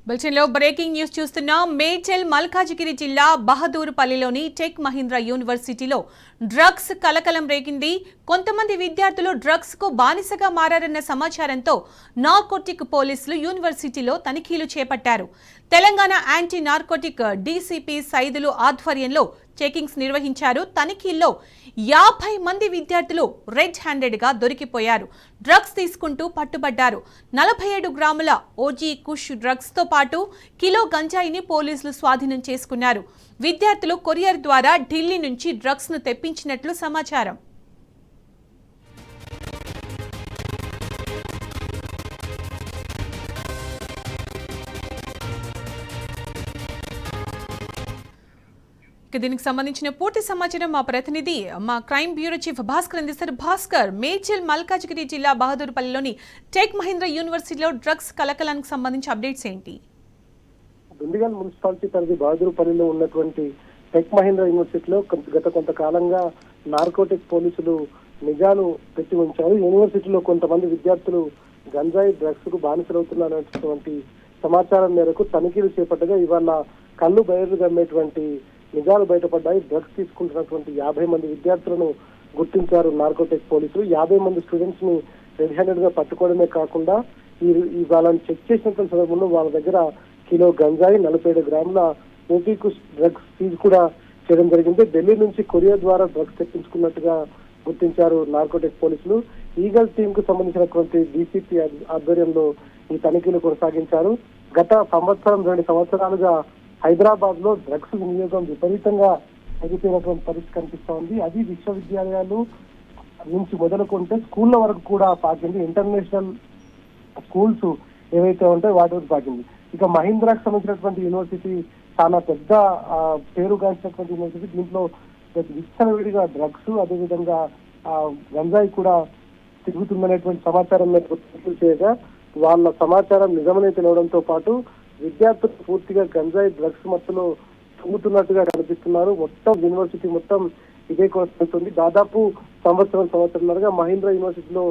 బులెటిన్లో breaking news చూస్తున్నాం. మేడ్చల్ మల్కాజిగిరి జిల్లా బహదూర్పల్లిలోని టెక్ మహీంద్రా యూనివర్సిటీలో డ్రగ్స్ కలకలం రేగింది. కొంతమంది విద్యార్థులు డ్రగ్స్ కు బానిసగా మారారన్న సమాచారంతో నార్కోటిక్ పోలీసులు యూనివర్సిటీలో తనిఖీలు చేపట్టారు. Telangana anti narcotic DCP Saidulu ఆధ్వర్యంలో చెకింగ్స్ నిర్వహించారు. తనిఖీల్లో 50 మంది విద్యార్థులు రెడ్ హ్యాండెడ్ గా దొరికిపోయారు. డ్రగ్స్ తీసుకుంటూ పట్టుబడ్డారు. 47 గ్రాముల ఓజీ కుష్ డ్రగ్స్ తో పాటు కిలో గంజాయిని పోలీసులు స్వాధీనం చేసుకున్నారు. విద్యార్థులు కొరియర్ ద్వారా ఢిల్లీ నుంచి డ్రగ్స్ ను తెప్పించినట్లు సమాచారం. దీనికి సంబంధించిన పూర్తి సమాచారం మా ప్రతినిధి మా క్రైమ్ బ్యూరో చీఫ్ భాస్కర్ అందిస్తారు. భాస్కర్, మేడ్చల్ మల్కాజిగిరి జిల్లా బహదూర్పల్లిలోని టెక్ మహీంద్రా యూనివర్సిటీలో డ్రగ్స్ కలకలానికి సంబంధించి అప్డేట్స్ ఏంటి? దుండిగల్ మున్సిపాలిటీ పరిధి బహదూర్పల్లిలో ఉన్నటువంటి టెక్ మహీంద్రా యూనివర్సిటీలో గత కొంతకాలంగా నార్కోటిక్ పోలీసులు నిఘాను పెట్టి ఉంచారు. యూనివర్సిటీలో కొంతమంది విద్యార్థులు గంజాయి డ్రగ్స్ కు బానిసలవుతున్నారనేటువంటి సమాచారం మేరకు తనిఖీలు చేపట్టగా ఇవాళ కళ్ళు బయలు గమ్మేటువంటి నిజాలు బయటపడ్డాయి. డ్రగ్స్ తీసుకుంటున్నటువంటి 50 మంది విద్యార్థులను గుర్తించారు నార్కోటిక్ పోలీసులు. 50 మంది స్టూడెంట్స్ ని రెడ్ హ్యాండెడ్ గా పట్టుకోవడమే కాకుండా వాళ్ళని చెక్ చేసినటువంటి సందర్భంలో వాళ్ళ దగ్గర కిలో గంజాయి, 47 గ్రాముల ఓటీకుష్ డ్రగ్స్ సీజ్ కూడా చేయడం జరిగింది. ఢిల్లీ నుంచి కొరియర్ ద్వారా డ్రగ్స్ తెప్పించుకున్నట్టుగా గుర్తించారు నార్కోటిక్ పోలీసులు. ఈగల్ టీమ్ కు సంబంధించినటువంటి డీసీపీ ఆధ్వర్యంలో ఈ తనిఖీలు కొనసాగించారు. గత 2 సంవత్సరాలుగా హైదరాబాద్ లో డ్రగ్స్ వినియోగం విపరీతంగా తగ్గిపోయినటువంటి పరిస్థితి కనిపిస్తా ఉంది. అది విశ్వవిద్యాలయాలు నుంచి మొదలుకుంటే స్కూళ్ళ వరకు కూడా పాకింది. ఇంటర్నేషనల్ స్కూల్స్ ఏవైతే ఉంటాయో వాటి వరకు పాకింది. ఇక మహీంద్రాకు సంబంధించినటువంటి యూనివర్సిటీ చాలా పెద్ద పేరుగాంచినటువంటి యూనివర్సిటీ. దీంట్లో విచ్చలవిడిగా డ్రగ్స్, అదేవిధంగా గంజాయి కూడా తిరుగుతుందనేటువంటి సమాచారం మేరకు చేయగా వాళ్ళ సమాచారం నిజమనే తెలియడంతో పాటు విద్యార్థులు పూర్తిగా గంజాయి డ్రగ్స్ మత్తులో తుంగుతున్నట్టుగా కనిపిస్తున్నారు. మొత్తం యూనివర్సిటీ మొత్తం ఇదే కొనసాగుతుంది. దాదాపు సంవత్సరంన్నరగా మహీంద్రా యూనివర్సిటీలో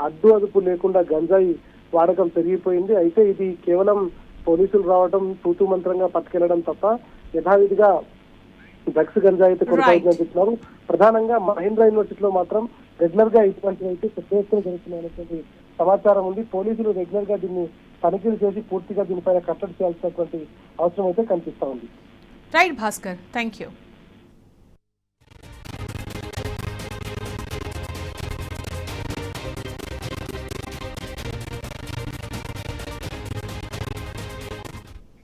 అడ్డు అదుపు లేకుండా గంజాయి వాడకం పెరిగిపోయింది. అయితే ఇది కేవలం పోలీసులు రావడం, తూతు మంత్రంగా పట్టుకెళ్లడం తప్ప యథావిధిగా డ్రగ్స్ గంజాయి అయితే కొనసాగుతుందని చెప్తున్నారు. ప్రధానంగా మహీంద్రా యూనివర్సిటీలో మాత్రం రెగ్యులర్ గా ఇటువంటివి అయితే పెద్ద ఎత్తున జరుగుతున్నాయనేటువంటి సమాచారం ఉంది. పోలీసులు రెగ్యులర్ గా దీన్ని తనిఖీలు చేసి పూర్తిగా దీనిపైన కట్టడి చేయాల్సినటువంటి అవసరం అయితే కనిపిస్తా ఉంది. Right Bhaskar, thank you.